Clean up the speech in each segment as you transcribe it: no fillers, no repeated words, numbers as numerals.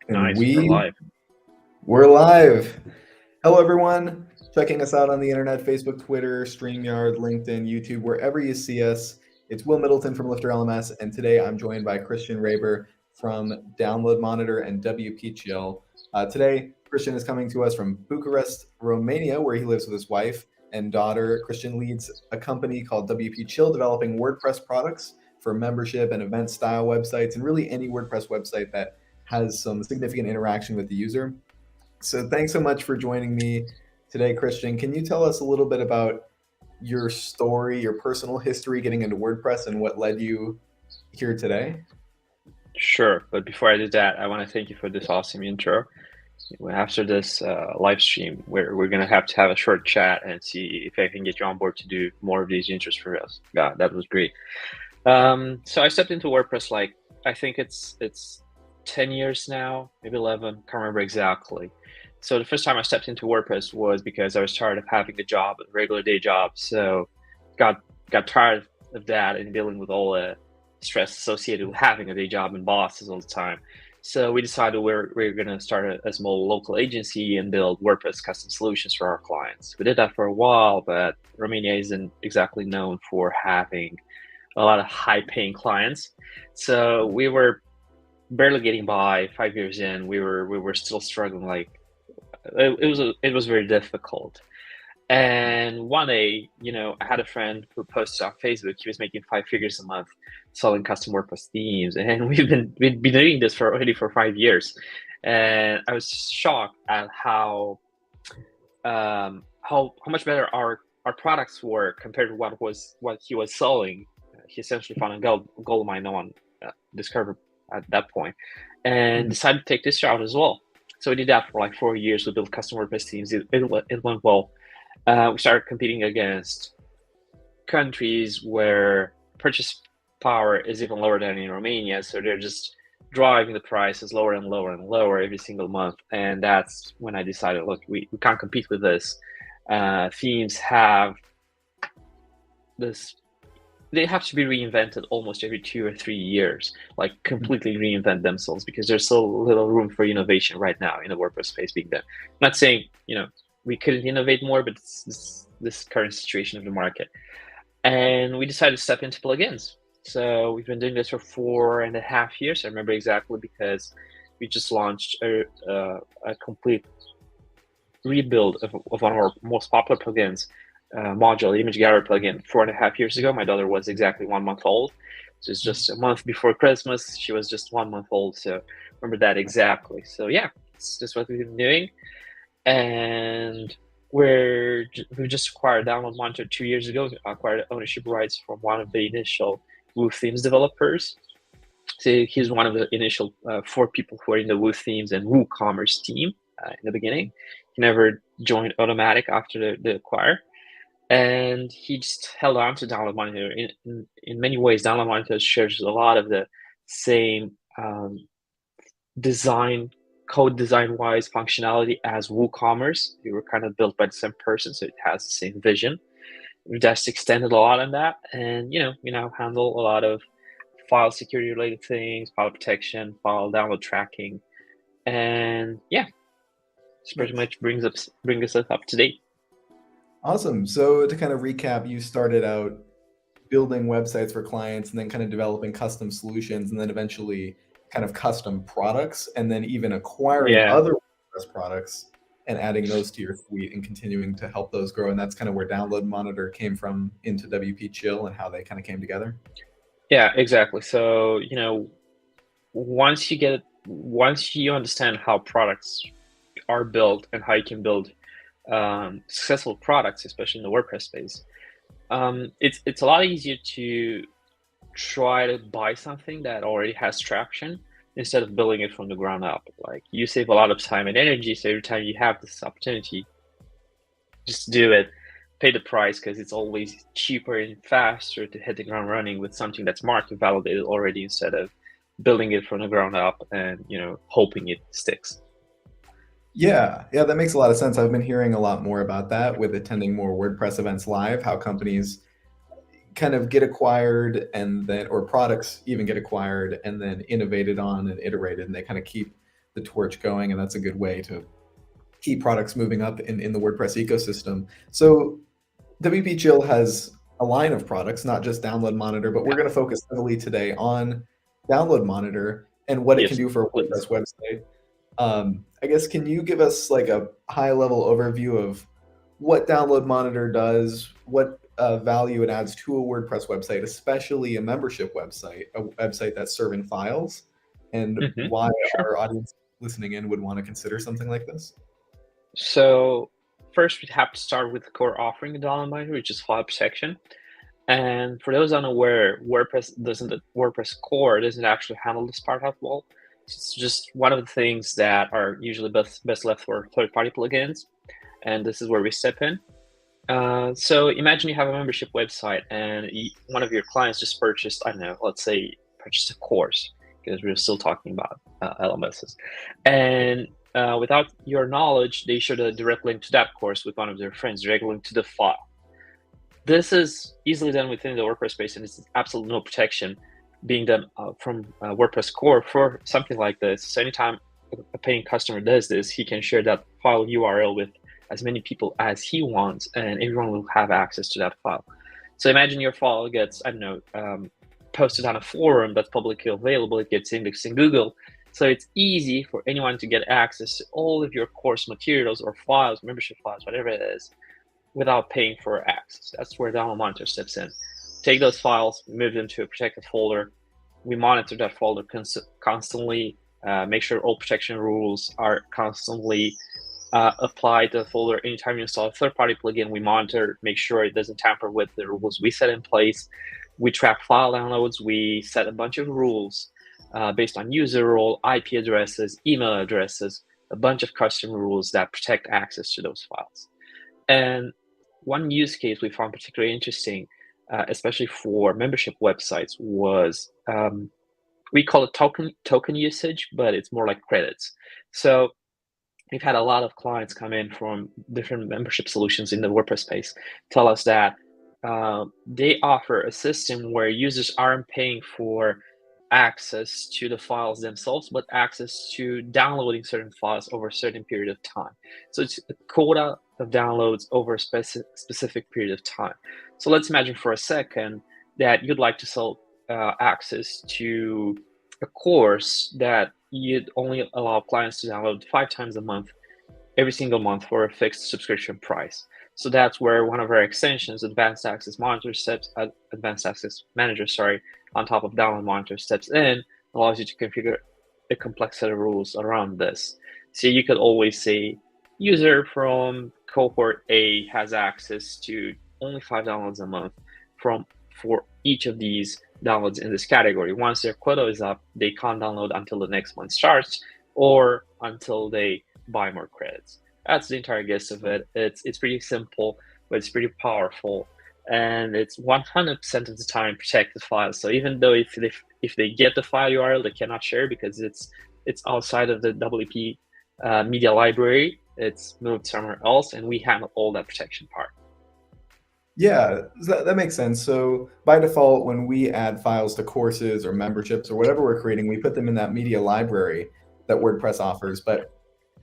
And Nice, we're live. we're live. Hello, everyone. Checking us out on the internet, Facebook, Twitter, StreamYard, LinkedIn, YouTube, wherever you see us. It's Will Middleton from LifterLMS, and today I'm joined by Christian Raber from Download Monitor and WP Chill. Today, Christian is coming to us from Bucharest, Romania, where he lives with his wife and daughter. Christian leads a company called WP Chill, developing WordPress products for membership and event style websites, and really any WordPress website that has some significant interaction with the user. So thanks so much for joining me today, Christian. Can you tell us a little bit about your story, your personal history getting into WordPress and what led you here today? Sure, but before I do that, I want to thank you for this awesome intro. After this live stream, we're gonna have to have a short chat and see if I can get you on board to do more of these intros for us. Yeah, that was great. So I stepped into WordPress like I think it's 10 years now, maybe 11, can't remember exactly. So the first time I stepped into WordPress was because I was tired of having a job, a regular day job. So got tired of that and dealing with all the stress associated with having a day job and bosses all the time. So we decided we're going to start a small local agency and build WordPress custom solutions for our clients. We did that for a while, but Romania isn't exactly known for having a lot of high-paying clients. So we were barely getting by. 5 years in, we were still struggling. Like it was very difficult. And one day, I had a friend who posted on Facebook. He was making 5 figures a month selling custom WordPress themes, and we've been doing this for 5 years. And I was shocked at how much better our products were compared to what he was selling. He essentially found a gold mine no one discovered at that point, and decided to take this route as well. So we did that for like 4 years. We built custom WordPress themes. It went well. We started competing against countries where purchase power is even lower than in Romania. So they're just driving the prices lower and lower and lower every single month. And that's when I decided, look, we can't compete with this. Themes have this, they have to be reinvented almost every 2 or 3 years, like completely reinvent themselves, because there's so little room for innovation right now in the WordPress space being there. I'm not saying, we couldn't innovate more, but it's this current situation of the market. And we decided to step into plugins. So we've been doing this for 4.5 years. I remember exactly because we just launched a complete rebuild of one of our most popular plugins, module, image gallery plugin, 4.5 years ago. My daughter was exactly 1 month old. So it's just a month before Christmas. She was just 1 month old. So remember that exactly. So yeah, it's just what we've been doing. And we just acquired Download Monitor 2 years ago. Acquired ownership rights from one of the initial Woo Themes developers. So he's one of the initial 4 people who are in the Woo Themes and WooCommerce team in the beginning. He never joined Automatic after the acquire, and he just held on to Download Monitor. In many ways, Download Monitor shares a lot of the same code design wise functionality as WooCommerce. They were kind of built by the same person, so it has the same vision. We've just extended a lot on that, and we now handle a lot of file security related things, file protection, file download tracking, and yeah, this pretty much brings us up to date. Awesome. So to kind of recap, you started out building websites for clients and then kind of developing custom solutions and then eventually kind of custom products and then even acquiring other WordPress products and adding those to your suite and continuing to help those grow. And that's kind of where Download Monitor came from into WP Chill and how they kind of came together. Yeah, exactly. So, once you understand how products are built and how you can build successful products, especially in the WordPress space, it's a lot easier to try to buy something that already has traction instead of building it from the ground up. Like, you save a lot of time and energy, so every time you have this opportunity, just do it, pay the price, because it's always cheaper and faster to hit the ground running with something that's market validated already instead of building it from the ground up and hoping it sticks. Yeah, that makes a lot of sense. I've been hearing a lot more about that with attending more WordPress events live, how companies kind of get acquired and then, or products even get acquired and then innovated on and iterated, and they kind of keep the torch going, and that's a good way to keep products moving up in the WordPress ecosystem. So WP Chill has a line of products, not just Download Monitor, but we're going to focus heavily today on Download Monitor and what it can Yes, do for a please. WordPress website. I guess, can you give us like a high level overview of what Download Monitor does, what value it adds to a WordPress website, especially a membership website, a website that's serving files, and why Sure. our audience listening in would want to consider something like this? So first, we'd have to start with the core offering of Download Monitor, which is file protection. And for those unaware, WordPress core doesn't actually handle this part at all. It's just one of the things that are usually best left for third-party plugins, and this is where we step in. So imagine you have a membership website, and one of your clients just purchased, I don't know, let's say purchased a course, because we're still talking about LMSs, and without your knowledge, they shared a direct link to that course with one of their friends, direct link to the file. This is easily done within the WordPress space, and it's absolutely no protection being done from WordPress core for something like this. So anytime a paying customer does this, he can share that file URL with as many people as he wants, and everyone will have access to that file. So imagine your file gets, I don't know, posted on a forum that's publicly available. It gets indexed in Google. So it's easy for anyone to get access to all of your course materials or files, membership files, whatever it is, without paying for access. That's where Download Monitor steps in. Take those files, move them to a protected folder. We monitor that folder constantly, make sure all protection rules are constantly applied to the folder. Anytime you install a third-party plugin, we monitor, make sure it doesn't tamper with the rules we set in place. We track file downloads. We set a bunch of rules based on user role, IP addresses, email addresses, a bunch of custom rules that protect access to those files. And one use case we found particularly interesting, especially for membership websites, was we call it token usage, but it's more like credits. So we've had a lot of clients come in from different membership solutions in the WordPress space, tell us that they offer a system where users aren't paying for access to the files themselves, but access to downloading certain files over a certain period of time. So it's a quota of downloads over a specific period of time. So let's imagine for a second that you'd like to sell access to a course that you'd only allow clients to download 5 times a month, every single month for a fixed subscription price. So that's where one of our extensions, Advanced Access Manager, on top of Download Monitor steps in, allows you to configure a complex set of rules around this. So you could always say, user from cohort A has access to only 5 downloads a month for each of these downloads in this category. Once their quota is up, they can't download until the next month starts or until they buy more credits. That's the entire gist of it. It's pretty simple, but it's pretty powerful, and it's 100% of the time protected files. So even though if they get the file URL, they cannot share because it's outside of the WP media library. It's moved somewhere else, and we handle all that protection part. Yeah, that makes sense. So by default, when we add files to courses or memberships or whatever we're creating, we put them in that media library that WordPress offers. But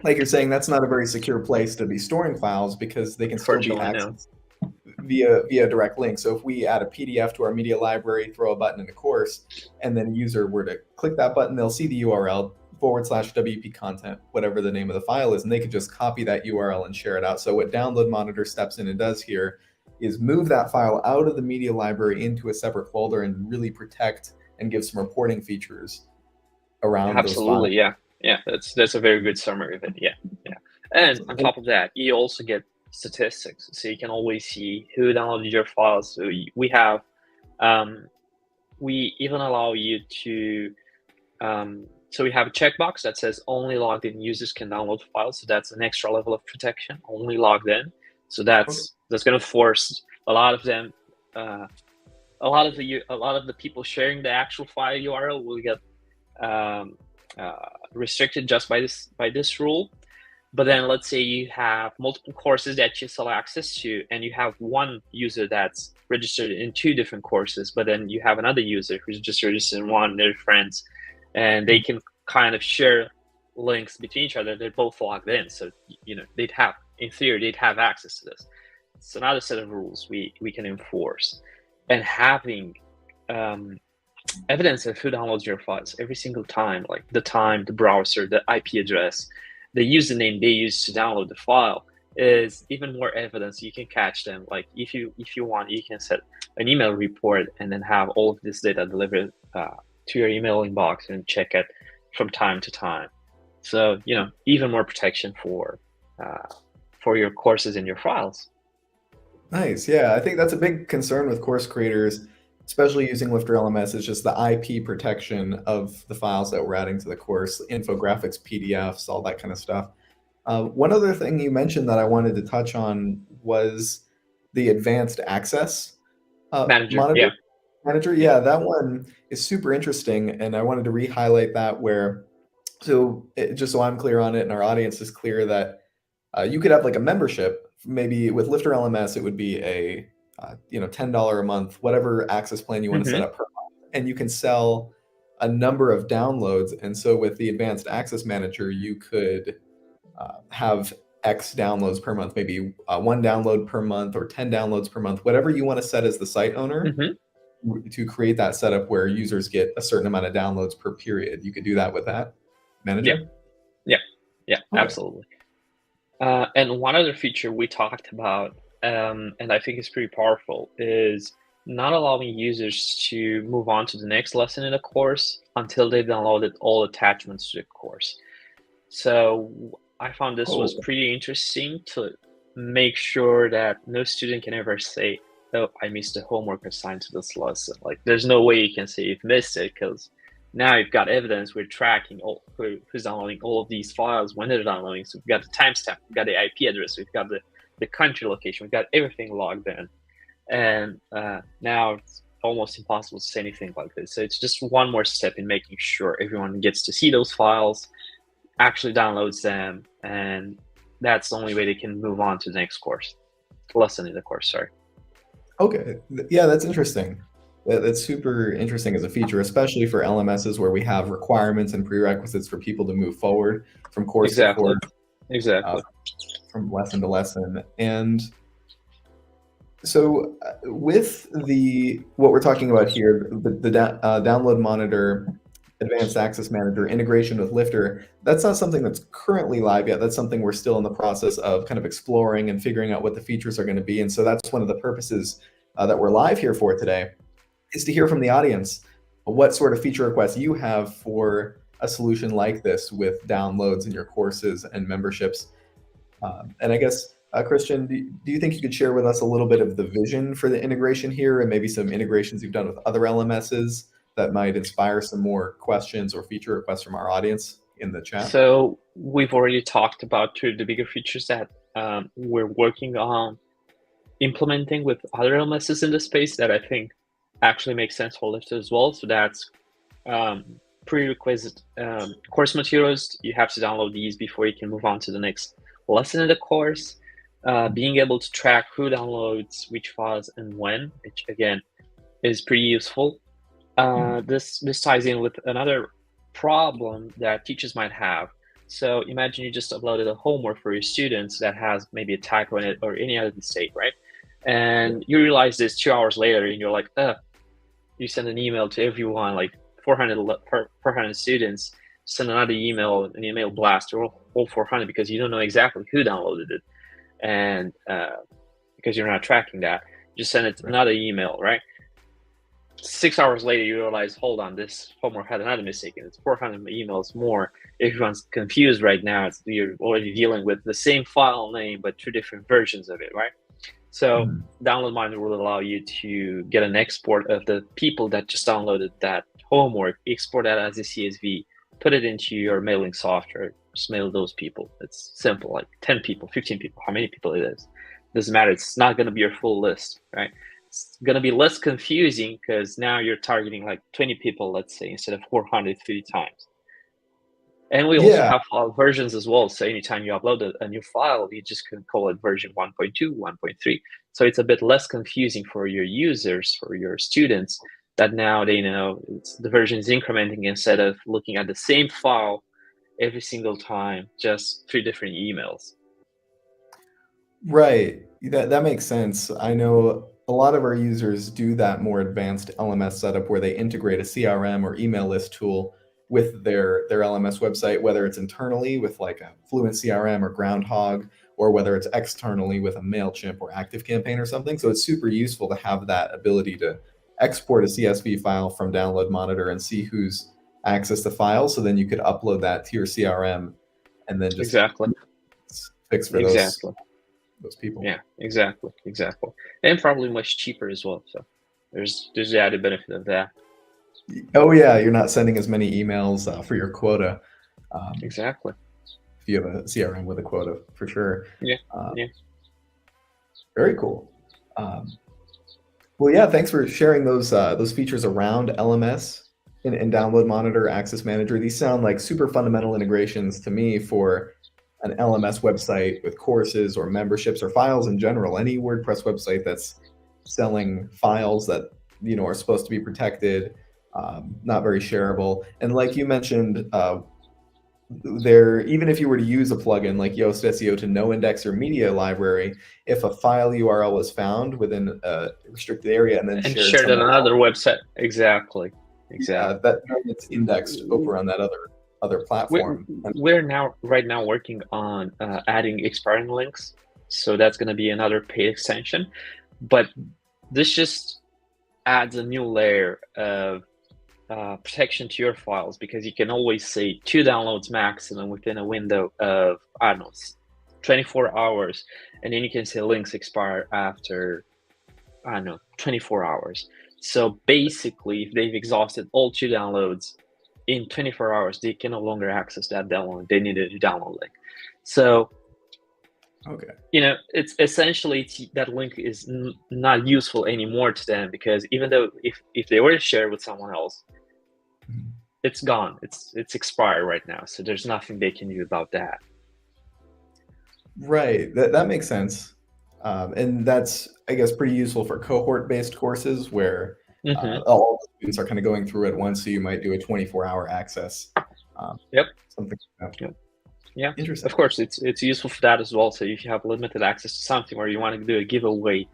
like you're saying, that's not a very secure place to be storing files because they can still be Unfortunately, no. accessed via direct link. So if we add a PDF to our media library, throw a button in a course, and then a user were to click that button, they'll see the URL /WP content, whatever the name of the file is, and they could just copy that URL and share it out. So what Download Monitor steps in and does here is move that file out of the media library into a separate folder and really protect and give some reporting features around those files. Absolutely, yeah. That's a very good summary of it. Yeah. And on top of that, you also get statistics, so you can always see who downloaded your files. So we have, we even allow you to, so we have a checkbox that says only logged in users can download files. So that's an extra level of protection, only logged in. So that's going to force a lot of them, a lot of the people sharing the actual file URL will get restricted just by this rule. But then let's say you have multiple courses that you sell access to, and you have one user that's registered in 2 different courses, but then you have another user who's just registered in one, their friends, and they can kind of share links between each other, they're both logged in. So, they'd have, in theory, they'd have access to this. It's another set of rules we can enforce. And having evidence of who downloads your files every single time, like the time, the browser, the IP address, the username they use to download the file, is even more evidence. You can catch them. Like if you want, you can set an email report and then have all of this data delivered to your email inbox and check it from time to time. So even more protection for your courses and your files. Nice. Yeah, I think that's a big concern with course creators, especially using LifterLMS, is just the IP protection of the files that we're adding to the course, infographics, PDFs, all that kind of stuff. One other thing you mentioned that I wanted to touch on was the advanced access Manager. manager. Yeah, that one is super interesting, and I wanted to re-highlight that just so I'm clear on it and our audience is clear, that you could have like a membership. Maybe with LifterLMS, it would be a $10 a month, whatever access plan you want to set up per month, and you can sell a number of downloads. And so with the advanced access manager, you could have X downloads per month, maybe 1 download per month or 10 downloads per month, whatever you want to set as the site owner, to create that setup where users get a certain amount of downloads per period. You could do that with that manager. Yeah, Okay. Absolutely. And one other feature we talked about, and I think it's pretty powerful, is not allowing users to move on to the next lesson in the course until they've downloaded all attachments to the course. So I found this was pretty interesting to make sure that no student can ever say, "Oh, I missed the homework assigned to this lesson." Like, there's no way you can say you've missed it, because now you've got evidence. We're tracking who's downloading all of these files, when they're downloading. So we've got the timestamp, we've got the IP address, we've got the country location, we've got everything logged in. And now it's almost impossible to say anything like this. So it's just one more step in making sure everyone gets to see those files, actually downloads them, and that's the only way they can move on to the next lesson in the course. Sorry. Okay. Yeah, that's interesting. That's super interesting as a feature, especially for LMSs where we have requirements and prerequisites for people to move forward from course to course, from lesson to lesson. And so with what we're talking about here, the download monitor, advanced access manager integration with Lifter, that's not something that's currently live yet. That's something we're still in the process of kind of exploring and figuring out what the features are going to be. And so that's one of the purposes that we're live here for today, is to hear from the audience what sort of feature requests you have for a solution like this with downloads in your courses and memberships. And I guess, Christian, do you think you could share with us a little bit of the vision for the integration here, and maybe some integrations you've done with other LMSs that might inspire some more questions or feature requests from our audience in the chat? So we've already talked about two of the bigger features that we're working on implementing with other LMSs in the space that I think actually makes sense for Lifter as well. So that's prerequisite course materials. You have to download these before you can move on to the next lesson in the course. Being able to track who downloads which files and when, which again is pretty useful. This ties in with another problem that teachers might have. So imagine you just uploaded a homework for your students that has maybe a typo in it or any other mistake, right? And you realize this 2 hours later, and you're like, you send an email to everyone, like 400 students, send another email, an email blast to all 400, because you don't know exactly who downloaded it. And because you're not tracking that, just send it another email, right? 6 hours later, you realize, hold on, this homework had another mistake, and it's 400 emails more. Everyone's confused right now. You're already dealing with the same file name, but 2 different versions of it, right? So Download Monitor will allow you to get an export of the people that just downloaded that homework, export that as a CSV, put it into your mailing software, just mail those people. It's simple, like 10 people, 15 people, how many people it is. Doesn't matter. It's not going to be your full list, right? It's going to be less confusing because now you're targeting like 20 people, let's say, instead of 450 times. And we also have file versions as well. So anytime you upload a new file, you just can call it version 1.2, 1.3. So it's a bit less confusing for your users, for your students, that now they know the version is incrementing instead of looking at the same file every single time, just 3 different emails. Right. That makes sense. I know a lot of our users do that more advanced LMS setup where they integrate a CRM or email list tool with their LMS website, whether it's internally with like a Fluent CRM or Groundhog, or whether it's externally with a MailChimp or ActiveCampaign or something. So it's super useful to have that ability to export a CSV file from Download Monitor and see who's accessed the file. So then you could upload that to your CRM and then just Exactly. fix for Exactly. those people. Yeah, exactly. And probably much cheaper as well. So there's the added benefit of that. Oh yeah, you're not sending as many emails for your quota. Exactly. If you have a CRM with a quota, for sure. Yeah. Yeah. Very cool. Well, yeah, thanks for sharing those features around LMS and Download Monitor, Access Manager. These sound like super fundamental integrations to me for an LMS website with courses or memberships or files in general. Any WordPress website that's selling files that are supposed to be protected, not very shareable. And like you mentioned, there, even if you were to use a plugin like Yoast SEO to no index your media library, if a file URL was found within a restricted area and then And shared shared on somewhere another else, website. Exactly. that it's indexed over on that other platform. We're right now working on adding expiring links, so that's going to be another paid extension. But this just adds a new layer of protection to your files, because you can always say 2 downloads maximum within a window of, I don't know, 24 hours, and then you can say links expire after, I don't know, 24 hours. So basically, if they've exhausted all 2 downloads in 24 hours, they can no longer access that download. They need a download link. So, okay, it's essentially that link is not useful anymore to them, because even though if they were to share with someone else, it's gone. It's expired right now. So there's nothing they can do about that. right. That makes sense, and that's, I guess, pretty useful for cohort-based courses where all the students are kind of going through at once. So you might do a 24-hour access. Yep. Something like that. Yep. Yeah. Interesting. Of course, it's useful for that as well. So if you have limited access to something, or you want to do a giveaway,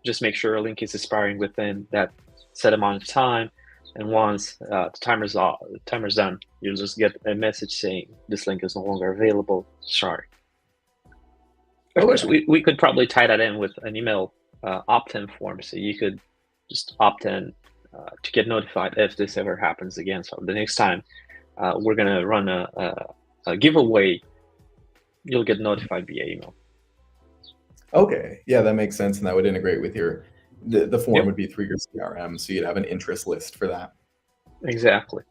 just make sure a link is expiring within that set amount of time. And once the timer's done, you'll just get a message saying this link is no longer available. Sorry. Of course, we could probably tie that in with an email opt-in form, so you could just opt in to get notified if this ever happens again. So the next time we're gonna run a giveaway, you'll get notified via email. Okay, yeah, that makes sense, and that would integrate with the form. Yep. Would be through your CRM, so you'd have an interest list for that. Exactly.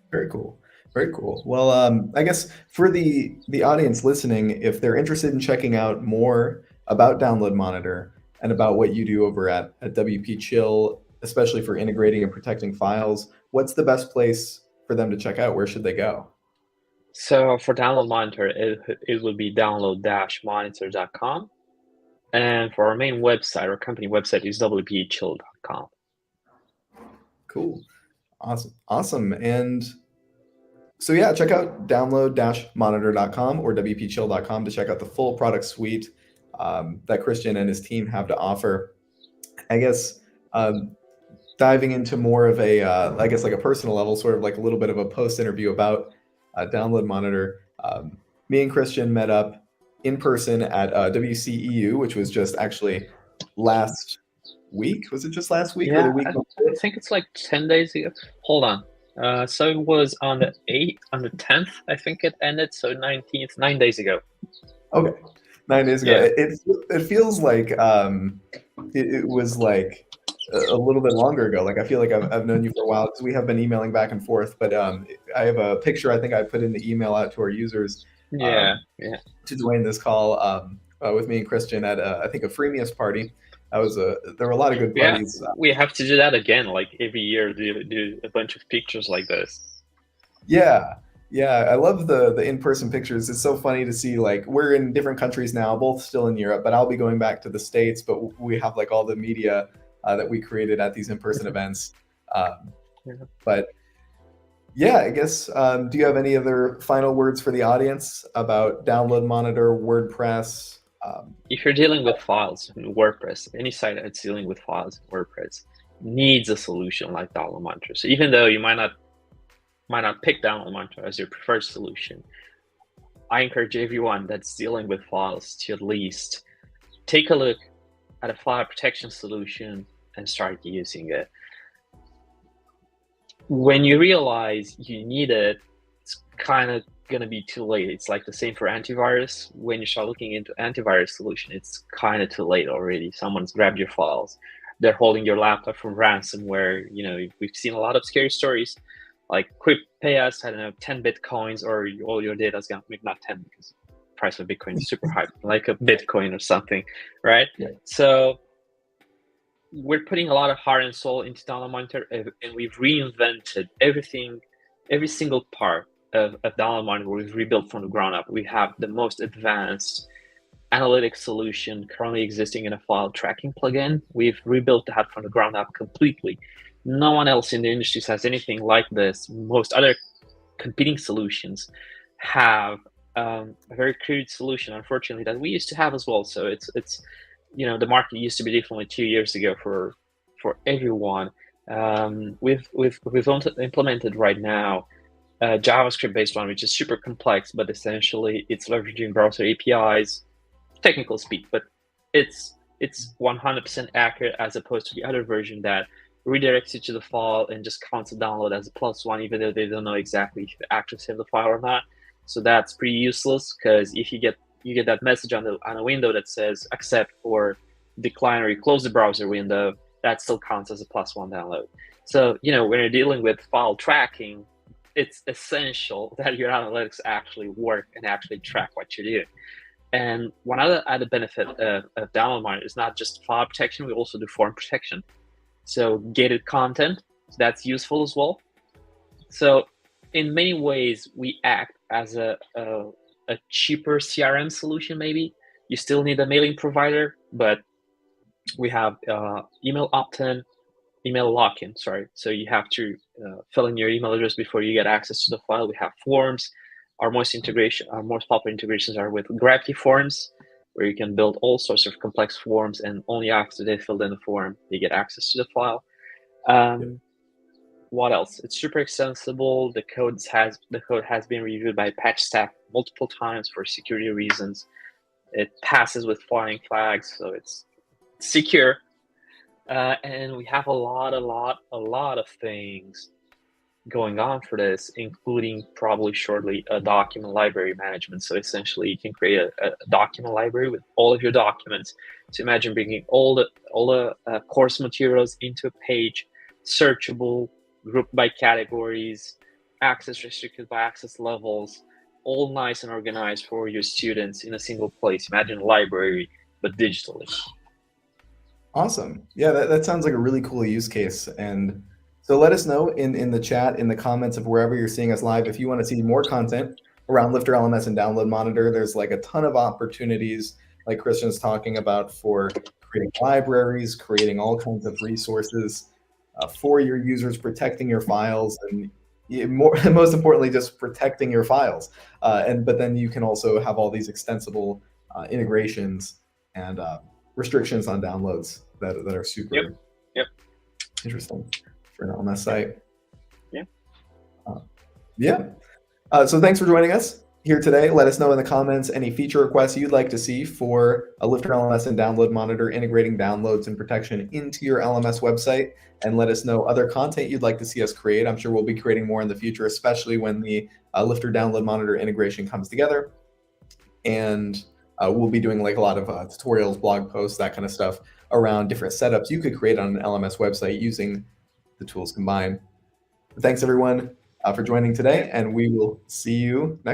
Very cool. Very cool. Well, I guess for the audience listening, if they're interested in checking out more about Download Monitor and about what you do over at WP Chill, especially for integrating and protecting files, what's the best place for them to check out? Where should they go? So for Download Monitor, it would be download-monitor.com. And for our main website, our company website is wpchill.com. Cool. Awesome. And so yeah, check out download-monitor.com or wpchill.com to check out the full product suite that Christian and his team have to offer. I guess diving into more of a, I guess like a personal level, sort of like a little bit of a post interview about Download Monitor. Me and Christian met up in person at WCEU, which was just actually last week. Was it just last week or the week before? I think it's like 10 days ago. Hold on. So it was on the 10th, I think it ended. So 19th, 9 days ago. Okay, 9 days ago. Yeah. It feels like it was like a little bit longer ago. Like I feel like I've known you for a while because we have been emailing back and forth. But I have a picture I think I put in the email out to our users. To join this call with me and Christian at I think a Freemius party. There were a lot of good parties. We have to do that again, like every year, do a bunch of pictures like this. Yeah, I love the in-person pictures. It's so funny to see, like, we're in different countries now, both still in Europe, but I'll be going back to the States, but we have like all the media that we created at these in-person events. But yeah, I guess, do you have any other final words for the audience about Download Monitor, WordPress? If you're dealing with files in WordPress, any site that's dealing with files in WordPress needs a solution like Download Monitor. So even though you might not pick Download Monitor as your preferred solution, I encourage everyone that's dealing with files to at least take a look at a file protection solution and start using it. When you realize you need it, it's kind of going to be too late. It's like the same for antivirus. When you start looking into antivirus solution, it's kind of too late already. Someone's grabbed your files. They're holding your laptop from ransomware. You know, we've seen a lot of scary stories. Like, quick pay us, I don't know, 10 Bitcoins, or all your data's gonna, maybe not 10 because the price of Bitcoin is super high, like a Bitcoin or something, right? Yeah. So we're putting a lot of heart and soul into Download Monitor, and we've reinvented everything, every single part of Download Monitor. We've rebuilt from the ground up. We have the most advanced analytics solution currently existing in a file tracking plugin. We've rebuilt that from the ground up completely. No one else in the industry has anything like this. Most other competing solutions have a very crude solution, unfortunately, that we used to have as well. So it's you know, the market used to be differently 2 years ago for everyone. We've implemented right now a JavaScript-based one, which is super complex, but essentially it's leveraging browser APIs, technical speak, but it's 100% accurate, as opposed to the other version that redirects you to the file and just counts the download as a +1, even though they don't know exactly if you actually save the file or not. So that's pretty useless, because if you get that message on a window that says accept or decline, or you close the browser window, that still counts as a +1 download. So, you know, when you're dealing with file tracking, it's essential that your analytics actually work and actually track what you're doing. And one other added benefit of Download Monitor is not just file protection, we also do form protection. So gated content, that's useful as well. So in many ways, we act as a cheaper CRM solution. Maybe you still need a mailing provider, but we have email opt-in, email lock-in, sorry. So you have to fill in your email address before you get access to the file. We have forms. Our most popular integrations are with Gravity Forms, where you can build all sorts of complex forms, and only after they filled in the form, they get access to the file. What else? It's super extensible. The code has been reviewed by patch staff multiple times for security reasons. It passes with flying flags, so it's secure. And we have a lot of things going on for this, including probably shortly a document library management. So essentially, you can create a document library with all of your documents. So imagine bringing all the course materials into a page, searchable, grouped by categories, access restricted by access levels, all nice and organized for your students in a single place. Imagine a library, but digitally. Awesome. Yeah, that sounds like a really cool use case. And so let us know in the chat, in the comments of wherever you're seeing us live, if you want to see more content around LifterLMS and Download Monitor. There's like a ton of opportunities, like Christian's talking about, for creating libraries, creating all kinds of resources for your users, protecting your files, and most importantly, just protecting your files. But then you can also have all these extensible integrations and restrictions on downloads that are super interesting for an LMS site. So thanks for joining us here today. Let us know in the comments any feature requests you'd like to see for a LifterLMS and Download Monitor, integrating downloads and protection into your LMS website, and let us know other content you'd like to see us create. I'm sure we'll be creating more in the future, especially when the Lifter Download Monitor integration comes together. And we'll be doing like a lot of tutorials, blog posts, that kind of stuff around different setups you could create on an LMS website using the tools combined. Thanks everyone for joining today, and we will see you next